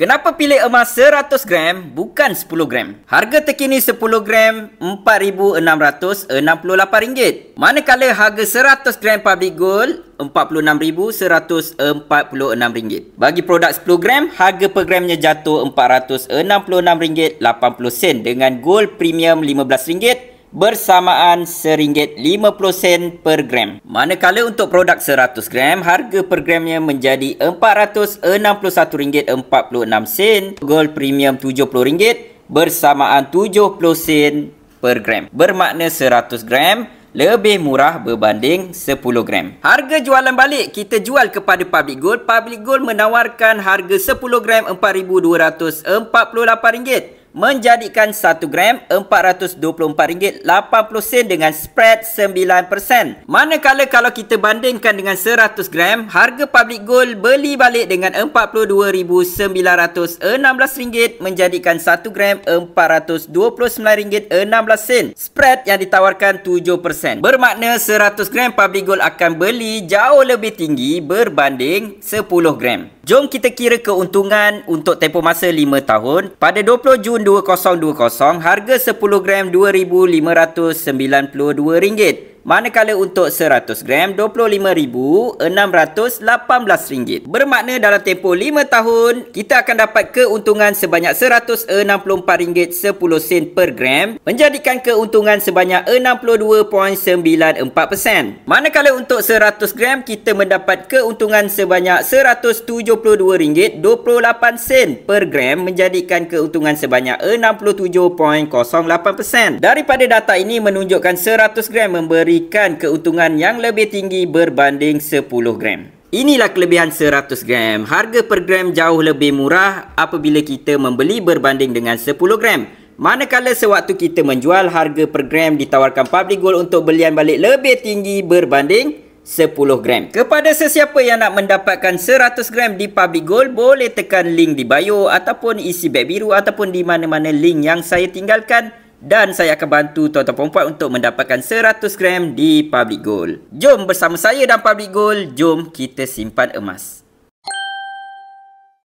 Kenapa pilih emas 100 gram bukan 10 gram? Harga terkini 10 gram RM4,668. Manakala harga 100 gram public gold RM46,146. Bagi produk 10 gram, harga per gramnya jatuh RM466.80 dengan gold premium RM15 bersamaan RM1.50 per gram. Manakala untuk produk 100 gram, harga per gramnya menjadi RM461.46, gold premium RM70 bersamaan 70 sen per gram. Bermakna 100 gram lebih murah berbanding 10 gram. Harga jualan balik kita jual kepada Public Gold. Public Gold menawarkan harga 10 gram RM4,248, menjadikan 1 gram RM424.80 dengan spread 9%. Manakala kalau kita bandingkan dengan 100 gram, harga Public Gold beli balik dengan RM42,916, menjadikan 1 gram RM429.16. Spread yang ditawarkan 7%. Bermakna 100 gram Public Gold akan beli jauh lebih tinggi berbanding 10 gram. Jom kita kira keuntungan untuk tempoh masa 5 tahun. Pada 20 Jun 2020, harga 10 gram RM2,592. Manakala untuk 100 gram RM25,618. Bermakna dalam tempoh 5 tahun, kita akan dapat keuntungan sebanyak RM164.10 per gram, menjadikan keuntungan sebanyak 62.94%. Manakala untuk 100 gram, kita mendapat keuntungan sebanyak RM172.28 per gram, menjadikan keuntungan sebanyak 67.08%. Daripada data ini menunjukkan 100 gram memberi keuntungan yang lebih tinggi berbanding 10 gram. Inilah kelebihan 100 gram. Harga per gram jauh lebih murah apabila kita membeli berbanding dengan 10 gram. Manakala sewaktu kita menjual, harga per gram ditawarkan Public Gold untuk belian balik lebih tinggi berbanding 10 gram. Kepada sesiapa yang nak mendapatkan 100 gram di Public Gold, boleh tekan link di bio ataupun isi beg biru ataupun di mana-mana link yang saya tinggalkan. Dan saya akan bantu tuan-tuan dan puan untuk mendapatkan 100 gram di Public Gold. Jom bersama saya dan Public Gold, jom kita simpan emas.